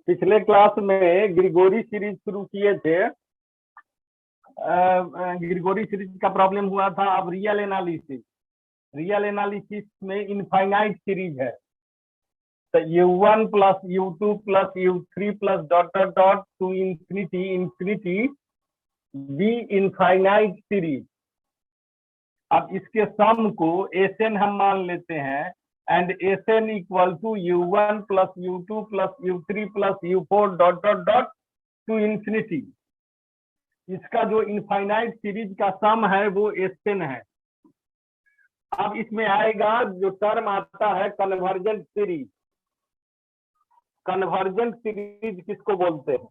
पिछले क्लास में Grigory series शुरू किए थे। ग्रिगोरी सीरीज का प्रॉब्लम हुआ था। अब रियल एनालिसिस में इनफाइनाइट सीरीज है, तो u1 plus u2 plus u3 plus dot dot dot to infinity be infinite series. अब इसके सम को Sn हम मान लेते हैं, and Sn equal to u1 plus u2 plus u3 plus u4 dot dot dot to infinity. इसका जो infinite series का सम है वो Sn है। अब इसमें आएगा जो टर्म आता है कन्वर्जेंट सीरीज। कन्वर्जेंट सीरीज किसको बोलते हैं?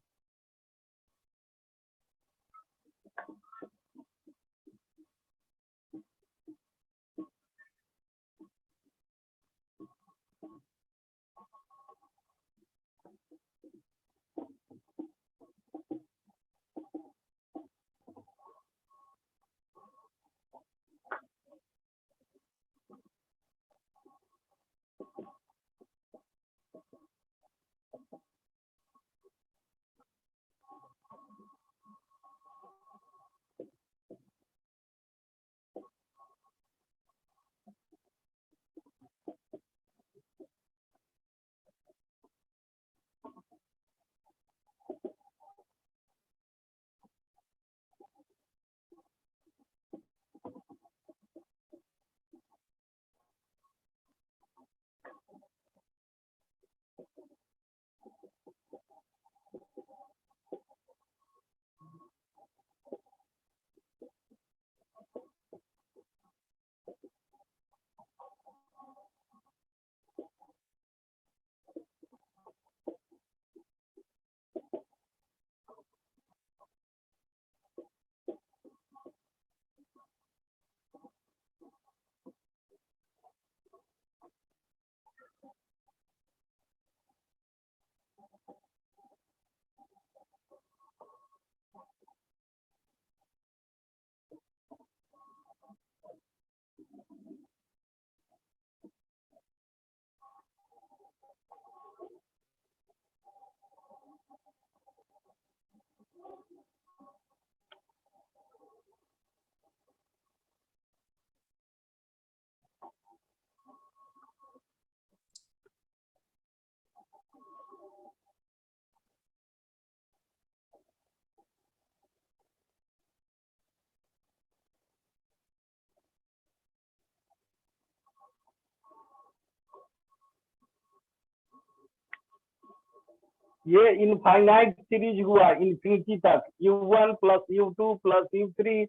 ये इनफाइनाइट सीरीज हुआ इन्फिनिटी तक, u1 plus u2 plus u3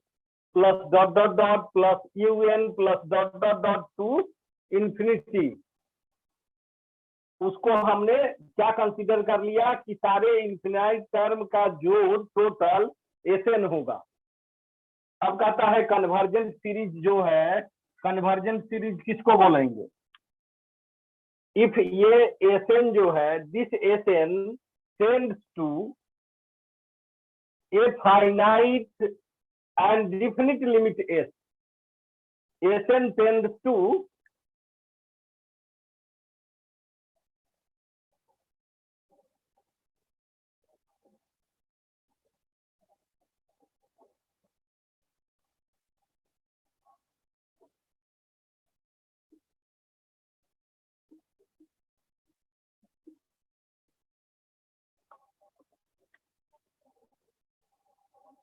plus dot dot dot plus un plus dot dot dot to infinity. उसको हमने क्या कंसीडर कर लिया कि सारे इन्फिनाइट टर्म का जोड़ टोटल Sn होगा। अब कहता है कन्वर्जेंट सीरीज जो है, कन्वर्जेंट सीरीज किसको बोलेंगे? इफ ये Sn जो है, this Sn tends to a finite and definite limit S. Sn tends to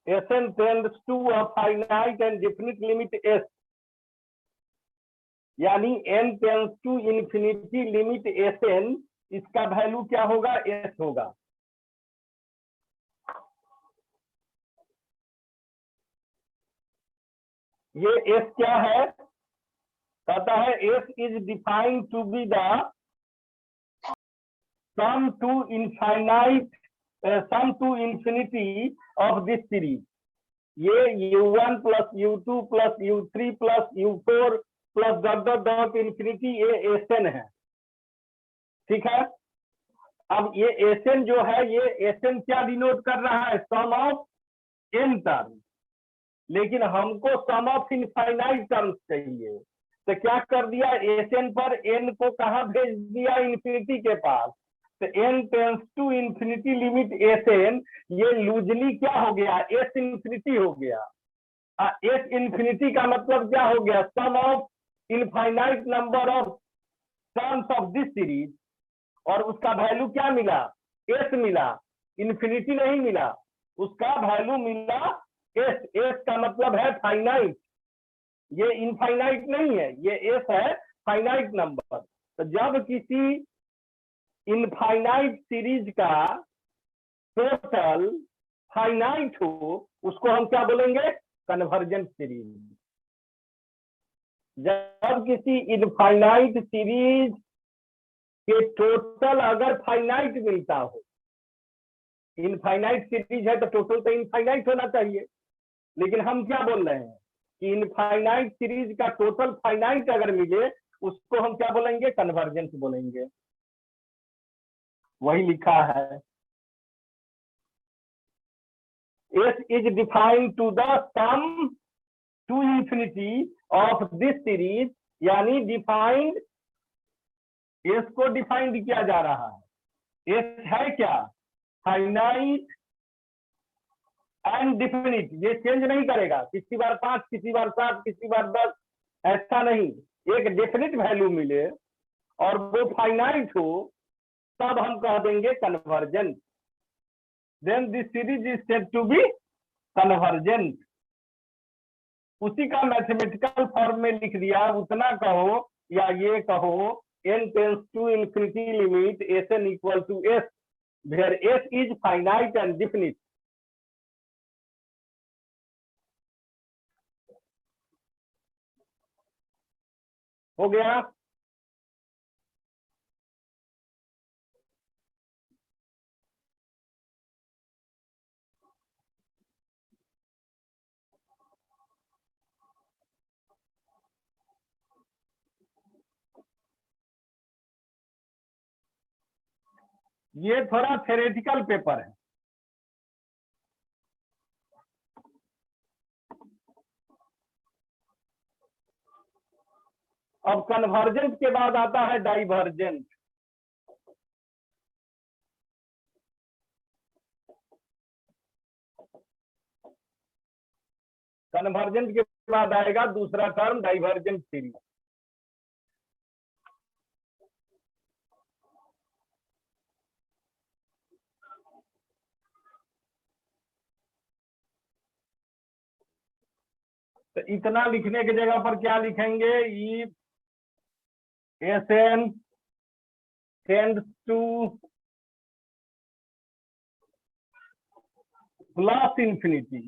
Sn tends to a finite and definite limit S, यानी n tends to infinity limit Sn इसका value क्या होगा, S होगा। ये S क्या है, कहता है S is defined to be the sum to infinite sum to infinity of this series. ये u1 plus u2 plus u3 plus u4 plus dot dot dot infinity, ये एसएन है, ठीक है। अब ये एसएन जो है, ये एसएन क्या डिनोट कर रहा है, सम ऑफ एन टर्म, लेकिन हमको सम ऑफ इनफाइनाइट टर्म्स चाहिए। तो क्या कर दिया, एसएन पर एन को कहा भेज दिया, इंफिनिटी के पास। तो n tends to infinity limit S n, ये लूजली क्या हो गया, एस इंफिनिटी हो गया। एस इंफिनिटी का मतलब क्या हो गया, sum of infinite number of terms of this series, और उसका वैल्यू क्या मिला, एस मिला, इंफिनिटी नहीं मिला, उसका वैल्यू मिला एस। एस का मतलब है फाइनाइट, ये इनफाइनाइट नहीं है, ये एस है फाइनाइट नंबर। तो जब किसी इनफाइनाइट सीरीज का टोटल फाइनाइट हो, उसको हम क्या बोलेंगे, कन्वर्जेंट सीरीज। जब किसी इनफाइनाइट सीरीज के टोटल अगर फाइनाइट मिलता हो, इनफाइनाइट सीरीज है तो टोटल तो इनफाइनाइट होना चाहिए, लेकिन हम क्या बोल रहे हैं कि इनफाइनाइट सीरीज का टोटल फाइनाइट अगर मिले, उसको हम क्या बोलेंगे, कन्वर्जेंट बोलेंगे। वही लिखा है, S is defined to the sum to infinity of this series, यानी डिफाइंड, S को डिफाइंड किया जा रहा है। S है क्या, फाइनाइट एंड डिफिनिट, ये चेंज नहीं करेगा, किसी बार 5, किसी बार 7, किसी बार 10, ऐसा नहीं। एक डेफिनिट वैल्यू मिले और वो फाइनाइट हो, तब हम कह देंगे convergent. Then this series is said to be convergent. उसी का मैथमेटिकल फॉर्म में लिख दिया, उतना कहो या ये कहो, n tends to infinity limit S n equal to S, where S is finite and definite. हो गया। ये थोड़ा थ्योरेटिकल पेपर है। अब कन्वर्जेंट के बाद आता है डाइवर्जेंट। कन्वर्जेंट के बाद आएगा दूसरा टर्म, डाइवर्जेंट सीरीज। तो इतना लिखने की जगह पर क्या लिखेंगे, S n tends to plus infinity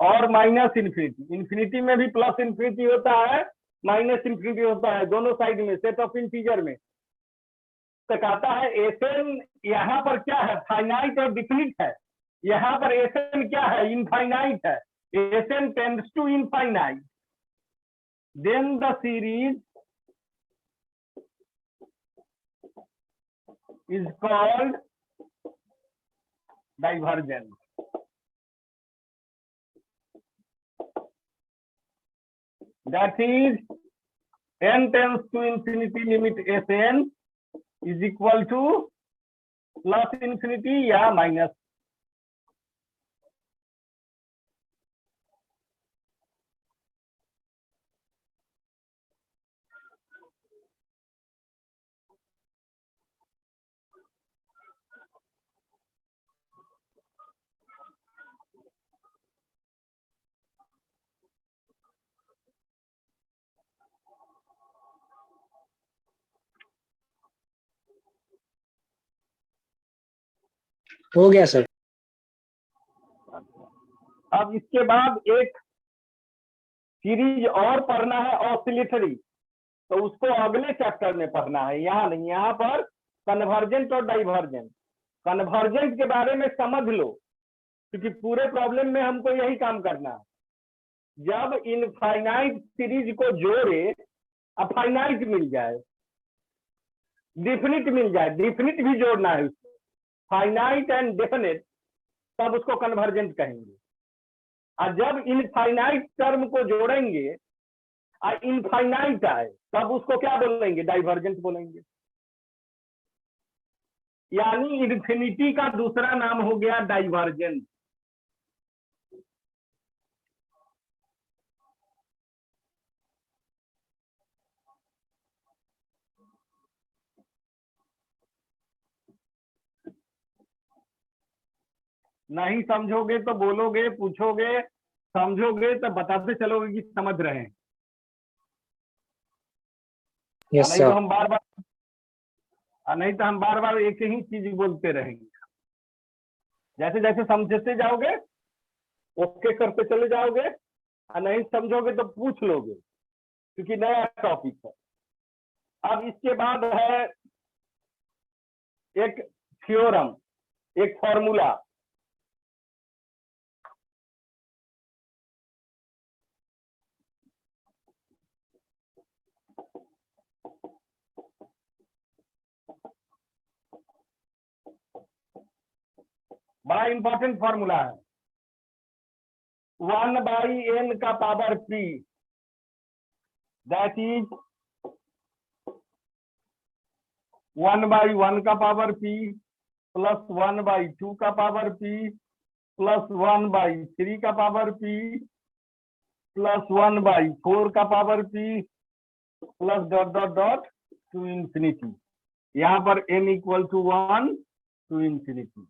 और माइनस इंफिनिटी। इंफिनिटी में भी प्लस इंफिनिटी होता है, माइनस इंफिनिटी होता है, दोनों साइड में सेट ऑफ इंटीजर में। तो कहता है एसएन यहाँ पर क्या है, फाइनाइट और डिफिनिट है, यहाँ पर एसएन क्या है, इनफाइनाइट है। S n tends to infinite, then the series is called divergent. That is, n tends to infinity limit Sn is equal to plus infinity या minus। हो गया सर। अब इसके बाद एक सीरीज और पढ़ना है ऑसिलेटरी, तो उसको अगले चैप्टर में पढ़ना है, यहाँ नहीं। यहाँ पर कन्वर्जेंट और डाइवर्जेंट। कन्वर्जेंट के बारे में समझ लो, क्योंकि पूरे प्रॉब्लम में हमको यही काम करना है। जब इनफाइनाइट सीरीज को जोड़े, अब फाइनाइट मिल जाए, डिफिनिट मिल जाए, डिफिनिट भी जोड़ना है उसको, फाइनाइट एंड डेफिनिट, तब उसको कन्वर्जेंट कहेंगे। और जब इनफाइनाइट टर्म को जोड़ेंगे और इनफाइनाइट आए, तब उसको क्या बोलेंगे? डाइवर्जेंट बोलेंगे। यानी इन्फिनिटी का दूसरा नाम हो गया डाइवर्जेंट। नहीं समझोगे तो बोलोगे, पूछोगे, समझोगे तो बताते चलोगे कि समझ रहे हैं। यस नहीं तो सर। हम बार बार एक ही चीज बोलते रहेंगे। जैसे जैसे समझते जाओगे, ओके करते चले जाओगे, और नहीं समझोगे तो पूछ लोगे, क्योंकि नया टॉपिक है। अब इसके बाद है एक थ्योरम, एक फॉर्मूला। बड़ा इंपॉर्टेंट फॉर्मूला है। 1/n का पावर p, दैट इज 1/1 का पावर p प्लस 1/2 का पावर p प्लस 1/3 का पावर p प्लस 1/4 का power p plus dot dot dot to infinity. यहाँ पर n equal to 1 to infinity.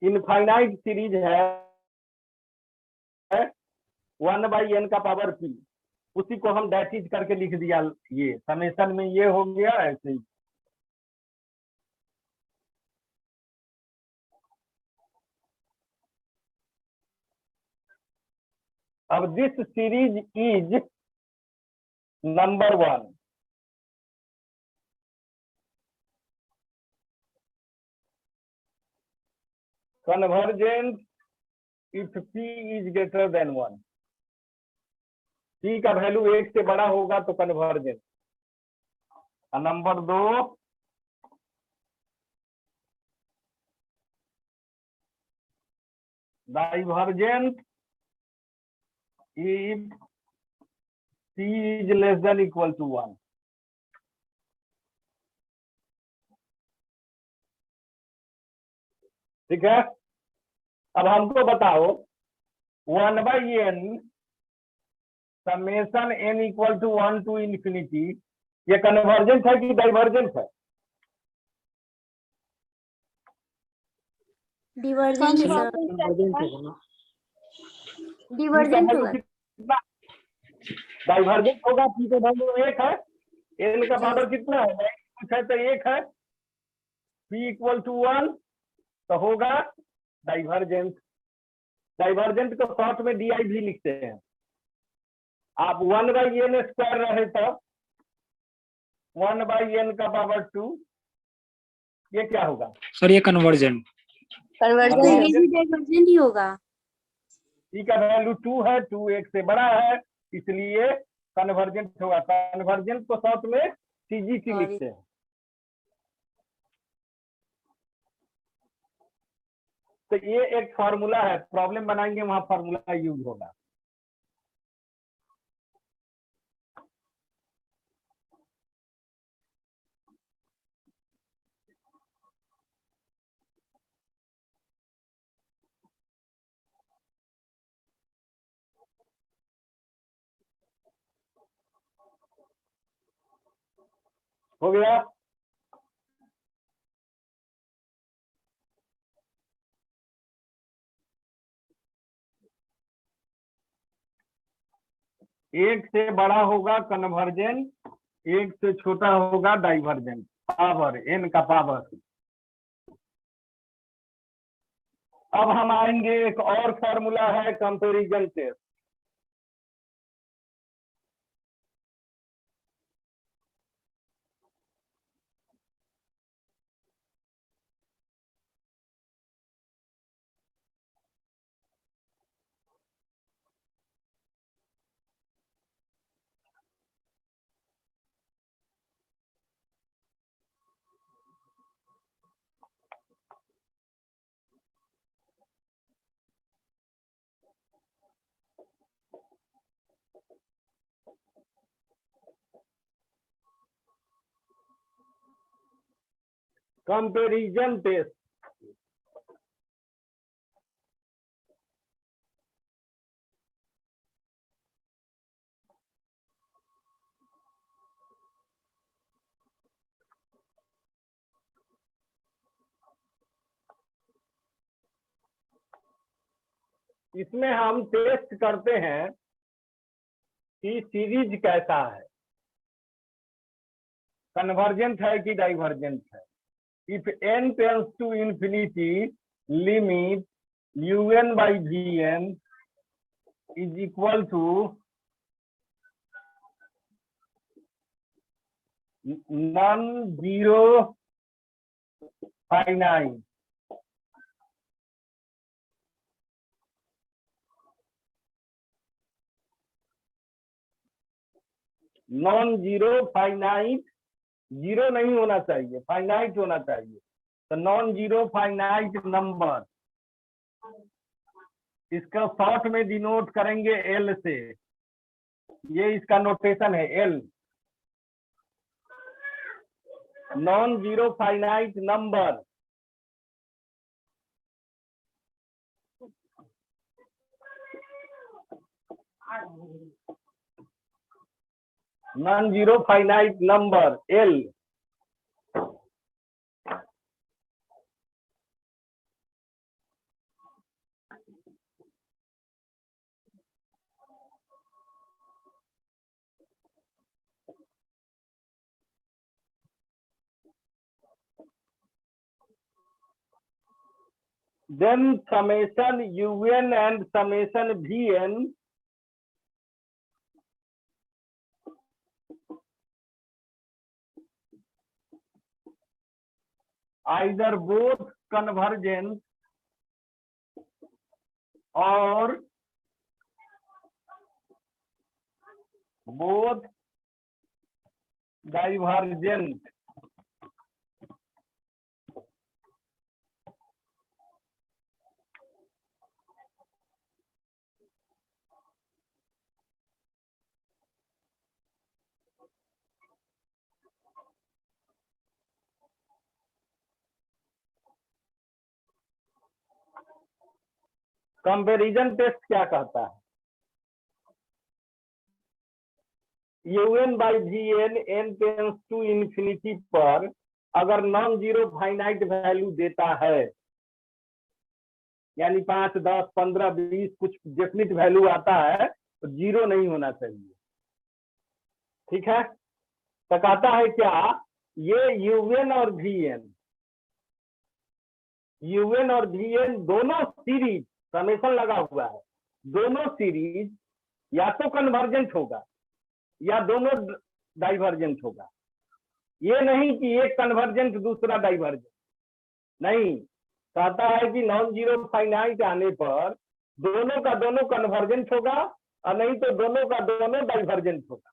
Infinite series है 1/n का पावर p, उसी को हम डैटिज करके लिख दिया। ये समेशन में ये हो गया ऐसे ही। अब this series is number 1। Convergent if p is greater than 1। p का वैल्यू 1 से बड़ा होगा तो convergent. Number 2, divergent if p is less than equal to 1। ठीक है। अब हमको बताओ 1/n summation n equal to 1 to infinity, ये कन्वर्जेंट है कि डाइवर्जेंट है? डिवर्जेंट सर, डिवर्जेंट होगा। कितना डाइवर्जेंट होगा? p का वैल्यू 1 है, n का पावर कितना है? कुछ है तो 1 है। p इक्वल टू 1 तो होगा डाइवर्जेंट। डाइवर्जेंट को शॉर्ट में di भी लिखते हैं। आप 1/n स्क्वायर रहे तो 1/n का पावर 2, ये क्या होगा सर? ये कन्वर्जेंट। डाइवर्जेंट ही होगा। p का वैल्यू 2 है, 2 1 से बड़ा है, इसलिए कन्वर्जेंट होगा। कन्वर्जेंट को शॉर्ट में CGC लिखते हैं। तो ये एक फॉर्मूला है, प्रॉब्लम बनाएंगे वहां फॉर्मूला यूज होगा। हो गया। एक से बड़ा होगा कन्वर्जेंट, एक से छोटा होगा डाइवर्जेंट। पावर n का पावर। अब हम आएंगे, एक और फॉर्मूला है कंपैरिजन टेस्ट। कंपैरिजन टेस्ट इसमें हम टेस्ट करते हैं कि सीरीज कैसा है, कन्वर्जेंट है कि डाइवर्जेंट है। If n tends to infinity, limit un by vn is equal to non-zero finite. Non zero finite, zero नहीं होना चाहिए, फाइनाइट होना चाहिए। तो नॉन जीरो फाइनाइट नंबर, इसका शॉर्ट में डिनोट करेंगे एल से। ये इसका नोटेशन है L. Non zero finite number non zero finite number L then summation un and summation vn either both convergent or both divergent. Comparison test क्या कहता है? un by vn n tends to infinity पर अगर non zero finite value देता है, यानी 5, 10, 15, 20 कुछ definite value आता है, तो जीरो नहीं होना चाहिए। ठीक है, तो कहता है क्या, ये un और vn दोनों सीरीज, समेशन लगा हुआ है, दोनों सीरीज या तो कन्वर्जेंट होगा या दोनों डाइवर्जेंट होगा। ये नहीं कि एक कन्वर्जेंट दूसरा डाइवर्जेंट, नहीं। कहता है कि नॉन जीरो फाइनाइट आने पर दोनों का दोनों कन्वर्जेंट होगा और नहीं तो दोनों का दोनों डाइवर्जेंट होगा।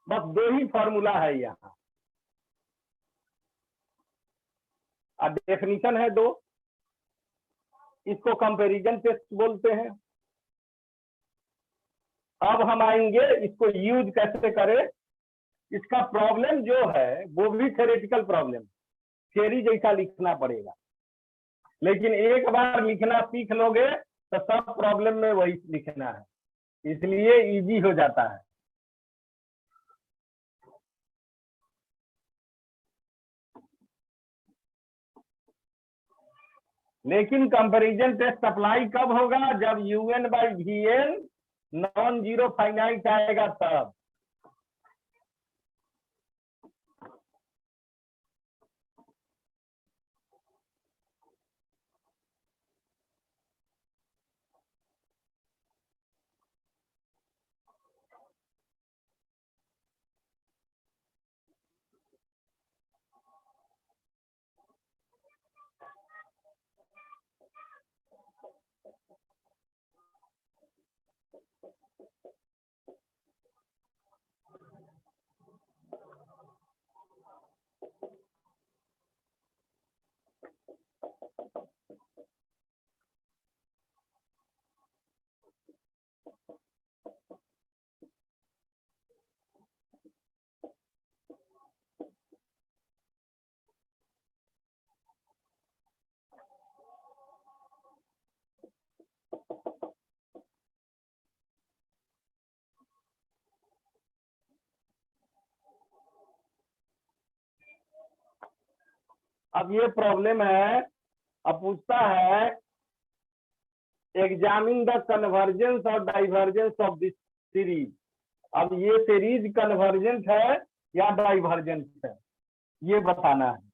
बस दो ही फॉर्मूला है यहाँ, और डेफिनेशन है दो। इसको कंपैरिजन टेस्ट बोलते हैं। अब हम आएंगे इसको यूज कैसे करें। इसका प्रॉब्लम जो है वो भी थ्योरेटिकल प्रॉब्लम, थ्योरी जैसा लिखना पड़ेगा, लेकिन एक बार लिखना सीख लोगे तो सब प्रॉब्लम में वही लिखना है, इसलिए इजी हो जाता है। लेकिन कंपैरिजन टेस्ट अप्लाई कब होगा? जब un by vn non zero finite आएगा तब। अब ये प्रॉब्लम है, अब पूछता है एग्जामिन द कन्वर्जेंस और डाइवर्जेंस ऑफ दिस सीरीज। अब ये सीरीज कन्वर्जेंट है या डाइवर्जेंट है, ये बताना है।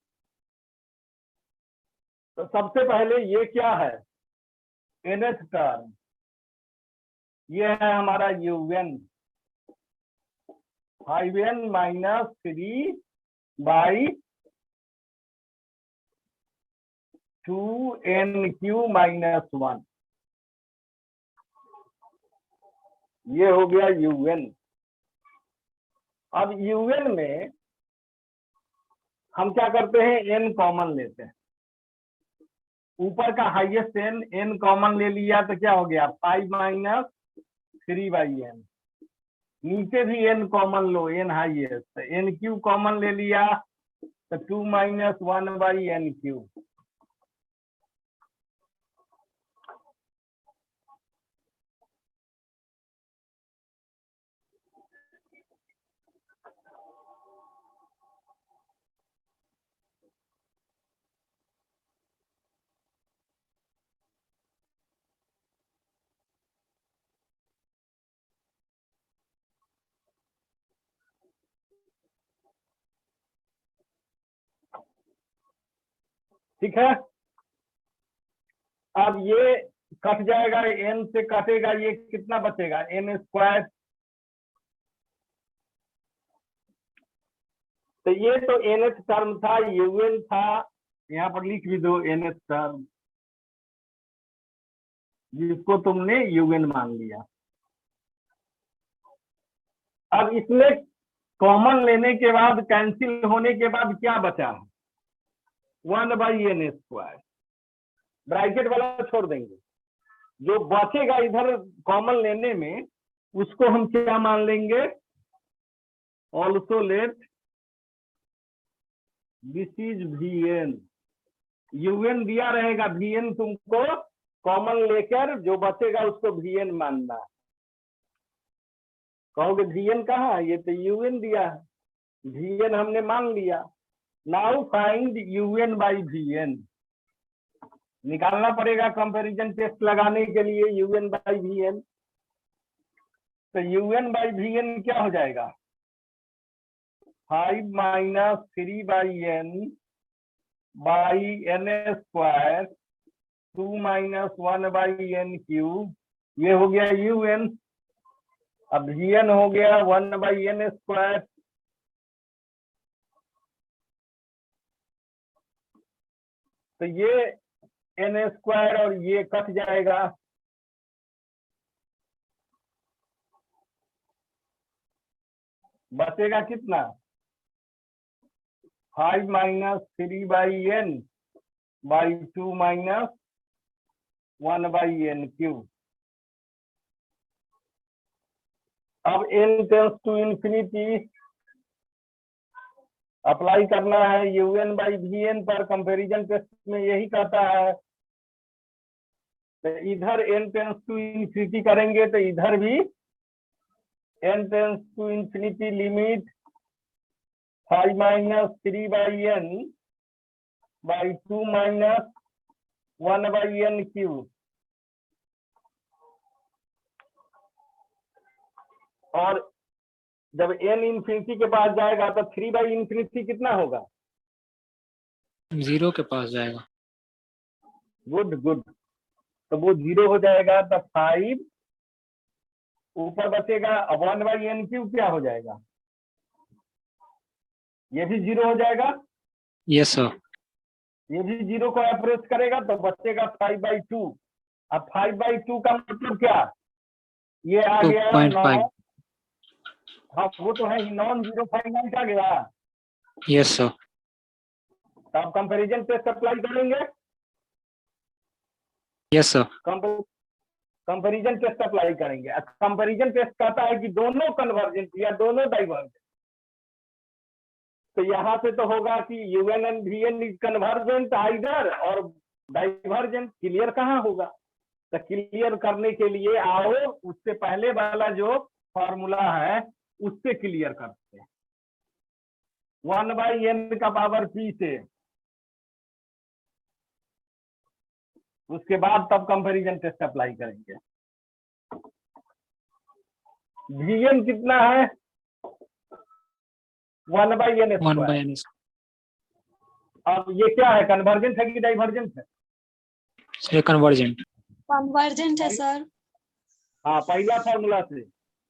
तो सबसे पहले ये क्या है, nth टर्म, ये है हमारा un, 5n minus 3 by 2nq minus 1, ये हो गया un। अब un में हम क्या करते हैं, n कॉमन लेते हैं, ऊपर का हाईएस्ट n कॉमन ले लिया तो क्या हो गया 5 माइनस 3 बाई n, नीचे भी n कॉमन लो, n highest, n Q common ले लिया तो 2 माइनस 1 बाई n क्यू। ठीक है, अब ये कट जाएगा, n से कटेगा, ये कितना बचेगा n स्क्वायर। तो ये तो nth टर्म था, un था, यहाँ पर लिख भी दो nth टर्म, जिसको तुमने un मान लिया। अब इसमें कॉमन लेने के बाद, कैंसिल होने के बाद क्या बचा है, 1 बाई n स्क्वायर, ब्रैकेट वाला छोड़ देंगे, जो बचेगा इधर कॉमन लेने में उसको हम क्या मान लेंगे, also let this is vn, un दिया रहेगा, vn तुमको कॉमन लेकर जो बचेगा उसको vn मानना है। कहोगे vn कहाँ है, ये तो un दिया है, vn हमने मान लिया। Now find un by vn, निकालना पड़ेगा कंपैरिजन टेस्ट लगाने के लिए un बाई vn। तो un बाई vn क्या हो जाएगा, 5 minus 3 by n by n square 2 minus 1 by n cube, ये हो गया un। अब vn हो गया 1 बाई n स्क्वायर, तो ये n स्क्वायर और ये कट जाएगा, बचेगा कितना 5 minus 3 by n by 2 minus 1 by n cube. अब n tends to infinity apply करना है un बाई vn पर, कंपैरिजन टेस्ट में यही कहता है। तो इधर n टेंस टू इंफिनिटी करेंगे तो इधर भी n tends to infinity limit 5 minus 3 by n by 2 minus 1 by n cube, और जब n इंफिनिटी के पास जाएगा तो 3 बाई इंफिनिटी कितना होगा, 0 के पास जाएगा। गुड गुड, तो वो 0 हो जाएगा, तो 5 ऊपर बचेगा, 1 बाई n क्यूब क्या हो जाएगा, ये भी 0 हो जाएगा, यस सर। ये भी 0 को अप्रोच करेगा तो बचेगा 5 बाई 2। अब 5 बाई 2 का मतलब क्या, ये आ गया 2.5। हाँ वो तो है ही, नॉन जीरो फाइनाइट आ गया। Yes sir. तो आप कंपैरिजन टेस्ट अप्लाई करेंगे, yes sir. Comparison test apply करेंगे। कंपैरिजन टेस्ट कहता है कि दोनों कन्वर्जेंट या दोनों डाइवर्जेंट, तो यहाँ से तो होगा कि un and vn is convergent either और डाइवर्जेंट। क्लियर कहाँ होगा, तो क्लियर करने के लिए आओ उससे पहले वाला जो फॉर्मूला है उससे क्लियर करते हैं। 1 बाई n का पावर p से उसके बाद तब कंपैरिजन टेस्ट अप्लाई करेंगे। Vn कितना है? 1/n one square. Bye N. अब ये क्या है, कन्वर्जेंट है कि डाइवर्जेंट है? Sir convergent. कन्वर्जेंट है सर। हाँ, पहला फॉर्मूला से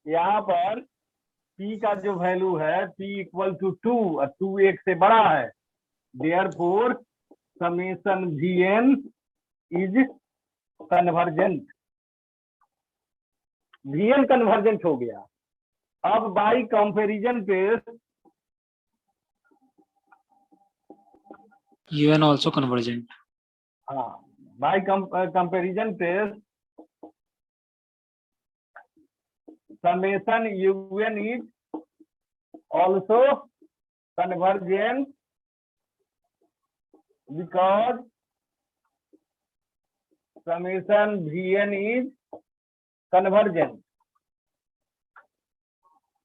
यहाँ पर p का जो वैल्यू है p इक्वल टू 2 और 2 1 से बड़ा है, therefore summation Vn is convergent. Vn convergent हो गया। अब by comparison test U N also convergent. हाँ, by comparison test summation un is also convergent because summation vn is convergent।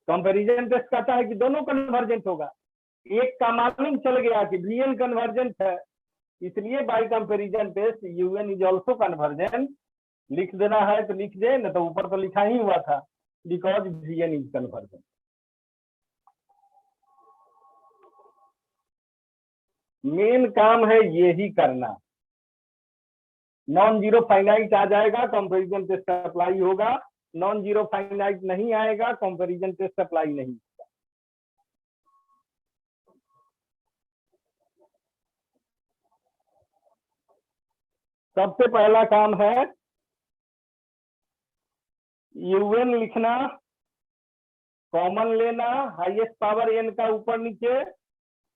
Comparison test कहता है कि दोनों कन्वर्जेंट होगा। एक का मालूम चल गया कि vn कन्वर्जेंट है, इसलिए by comparison test un is also convergent लिख देना है तो लिख दे, न तो ऊपर तो लिखा ही हुआ था because vn is convergent. Main काम है यही करना। नॉन जीरो फाइनाइट आ जाएगा, कंपैरिजन टेस्ट अप्लाई होगा। नॉन जीरो फाइनाइट नहीं आएगा, कंपैरिजन टेस्ट अप्लाई नहीं। सबसे पहला काम है un लिखना, कॉमन लेना, हाईएस्ट पावर n का ऊपर नीचे,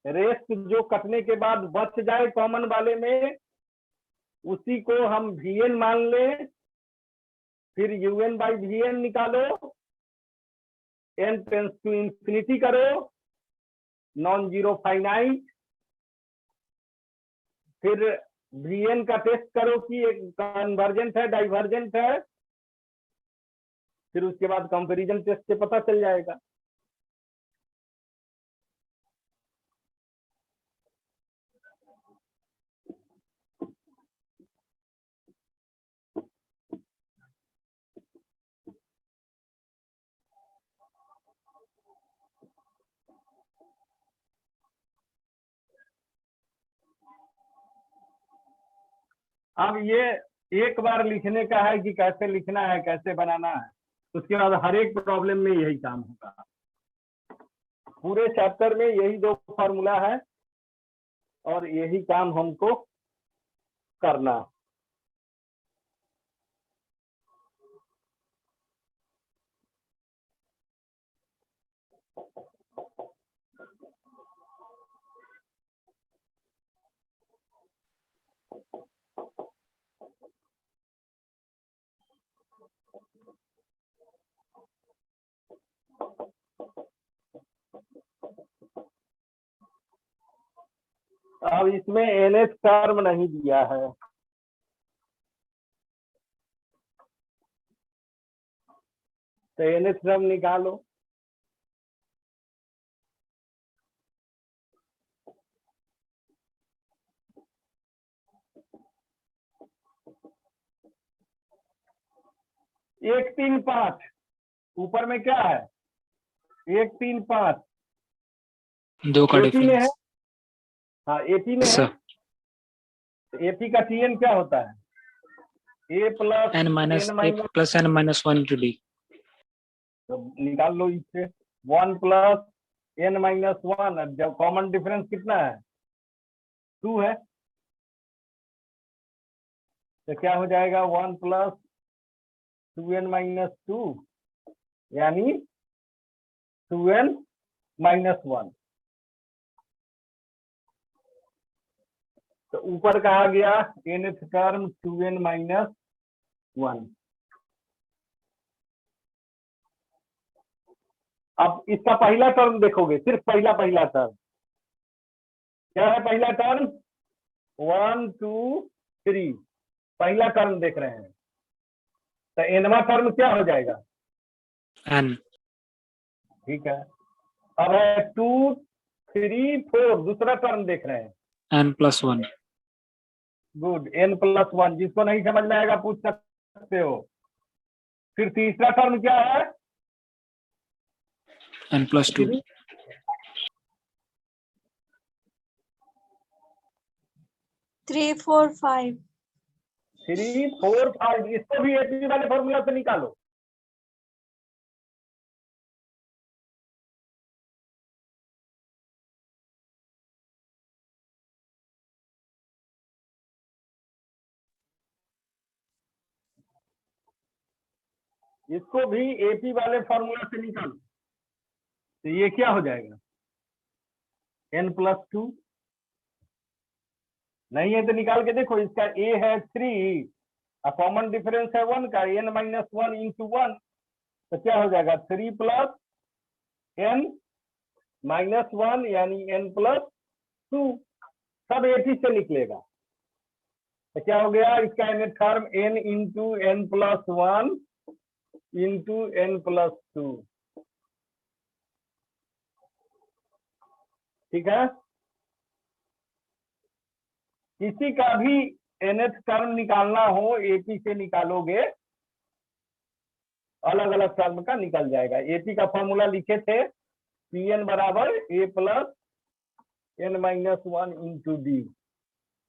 रेस्ट जो कटने के बाद बच जाए कॉमन वाले में उसी को हम vn मान ले, फिर un बाई vn निकालो, n टेंस टू इंफिनिटी करो, नॉन जीरो फाइनाइट, फिर vn का टेस्ट करो कि एक कन्वर्जेंट है डाइवर्जेंट है, फिर उसके बाद कंपैरिजन टेस्ट से पता चल जाएगा। अब ये एक बार लिखने का है कि कैसे लिखना है, कैसे बनाना है, उसके बाद हर एक प्रॉब्लम में यही काम होगा। पूरे चैप्टर में यही दो फॉर्मूला है और यही काम हमको करना। अब इसमें nth टर्म नहीं दिया है, तो nth टर्म निकालो। एक 3 5 ऊपर में क्या है, 1 3 5 दो का AP में है। डिफरेंस। हाँ AP में है, सर AP का TN क्या होता है, A plus n minus n a minus, plus n minus one into D. तो निकाल लो इससे 1 प्लस n माइनस 1। जब कॉमन डिफरेंस कितना है 2 है, तो क्या हो जाएगा 1 प्लस 2n माइनस 2 यानी 2n माइनस 1। तो ऊपर कहा गया nth टर्म 2n माइनस 1। अब इसका पहला टर्म देखोगे, सिर्फ पहला टर्म क्या है, पहला टर्म 1 2 3 पहला टर्म देख रहे हैं, तो nवा टर्म क्या हो जाएगा, एन। ठीक है। अब है 2 3 4 दूसरा टर्म देख रहे हैं, N plus one. Good, n+1। जिसको नहीं समझ में आएगा पूछ सकते हो। फिर तीसरा टर्म क्या है? n+2 3, 4, 5. 3, 4, 5। इसको भी एपी वाले फॉर्मूला से निकालो। इसको भी एपी वाले फॉर्मूला से निकालो। तो ये क्या हो जाएगा? n+2। नहीं है तो निकाल के देखो। इसका a है 3 और कॉमन डिफरेंस है 1 का, n-1 इंटू 1। तो क्या हो जाएगा? 3 + n-1 यानी n+2। सब एपी से निकलेगा। तो क्या हो गया? इसका nth term n into n+1 into n+2। ठीक है। किसी का भी nth टर्म निकालना हो एपी से निकालोगे, अलग अलग टर्म का निकल जाएगा। एपी का फॉर्मूला लिखे थे, Pn बराबर a + n-1 इंटू डी।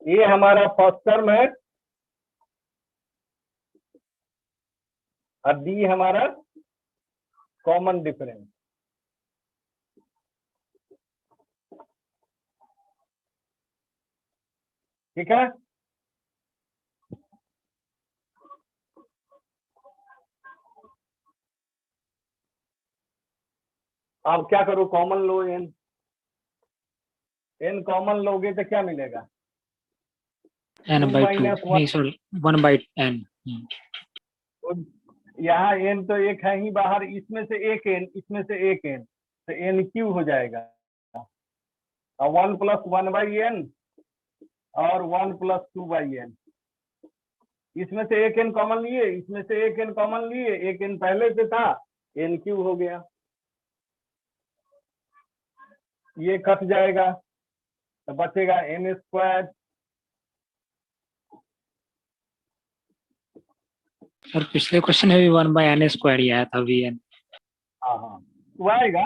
ये हमारा फर्स्ट टर्म है और डी हमारा कॉमन डिफरेंस। ठीक है। अब क्या करो? कॉमन लो n। n कॉमन लोगे तो क्या मिलेगा? n/2 -1। नहीं सॉरी 1/n। यहाँ n तो एक है ही बाहर, इसमें से एक n, इसमें से एक n, तो n³ हो जाएगा। और 1 + 1/n और 1 + 2/n। इसमें से एक n कॉमन लिए, इसमें से एक n कॉमन लिए, एक n पहले से था, n³ हो गया। ये कट जाएगा तो बचेगा n²। सर पिछले क्वेश्चन में भी 1/n² ही आया था Vn। हाँ हाँ, वो आएगा।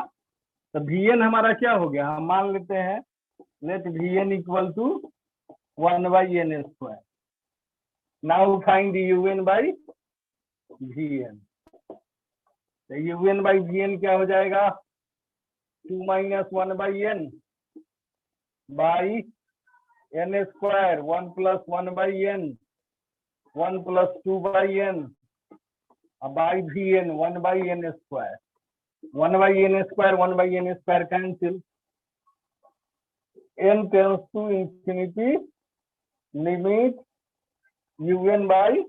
तो Vn हमारा क्या हो गया? हम मान लेते हैं late Vn = 1/n²। Now find UN/Vn। तो UN/Vn क्या हो जाएगा? 2 - 1/n by n², 1 + 1/n, 1 + 2/n by Vn 1/n²। 1/n², 1/n² cancel। n tends to infinity, limit UN/Vn।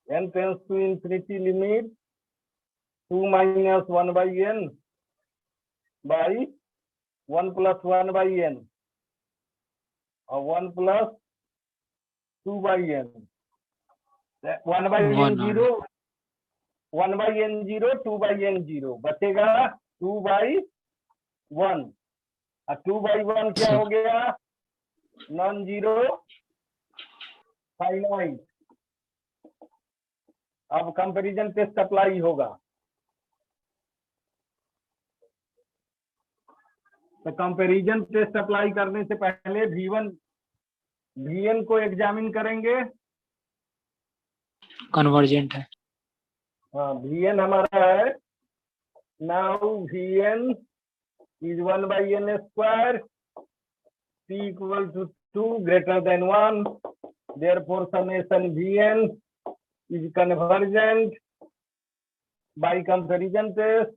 n tends to infinity, limit 2 - 1/n by 1 + 1/n और 1 + 2/n। 1/n0, 1/n0, 2/n0 बचेगा 2/1। और 2/1 क्या हो गया? Non zero finite. अब comparison test apply होगा। तो comparison test apply करने से पहले Vn को एग्जामिन करेंगे। कन्वर्जेंट है। हाँ, Vn हमारा है now Vn is 1/n², p = 2 greater than 1, therefore summation Vn is convergent by comparison test।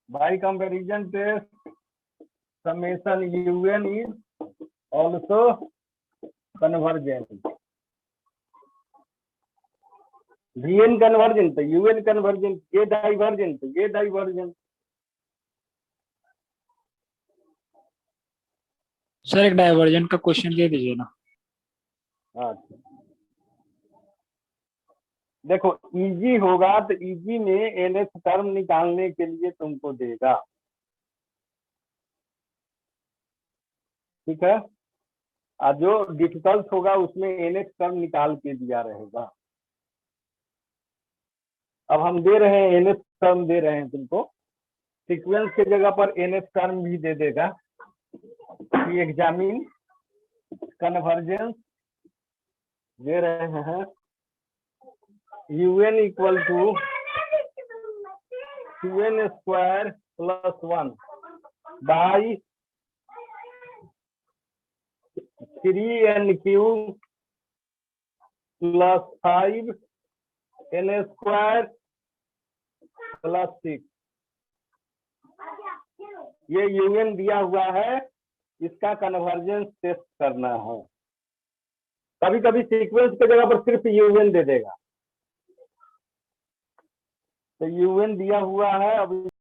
By comparison test, summation UN is also convergent। Vn convergent तो UN convergent, ये divergent तो ये divergent। Sir एक divergent का question दे दीजिए ना। अच्छा देखो, इजी होगा तो इजी में एनएच टर्म निकालने के लिए तुमको देगा, ठीक है। और जो डिफिकल्ट होगा उसमें एनएच टर्म निकाल के दिया रहेगा। अब हम दे रहे हैं एनएच टर्म दे रहे हैं तुमको, सीक्वेंस की जगह पर एनएच टर्म भी दे देगा। एग्जामिन कन्वर्जेंस दे रहे हैं un equal to 2n square plus 1 by 3n cube plus 5n square plus 6। ये यूएन दिया हुआ है, इसका कन्वर्जेंस टेस्ट करना है। कभी कभी सीक्वेंस की जगह पर सिर्फ यूएन दे देगा, तो यूएन दिया हुआ है। अब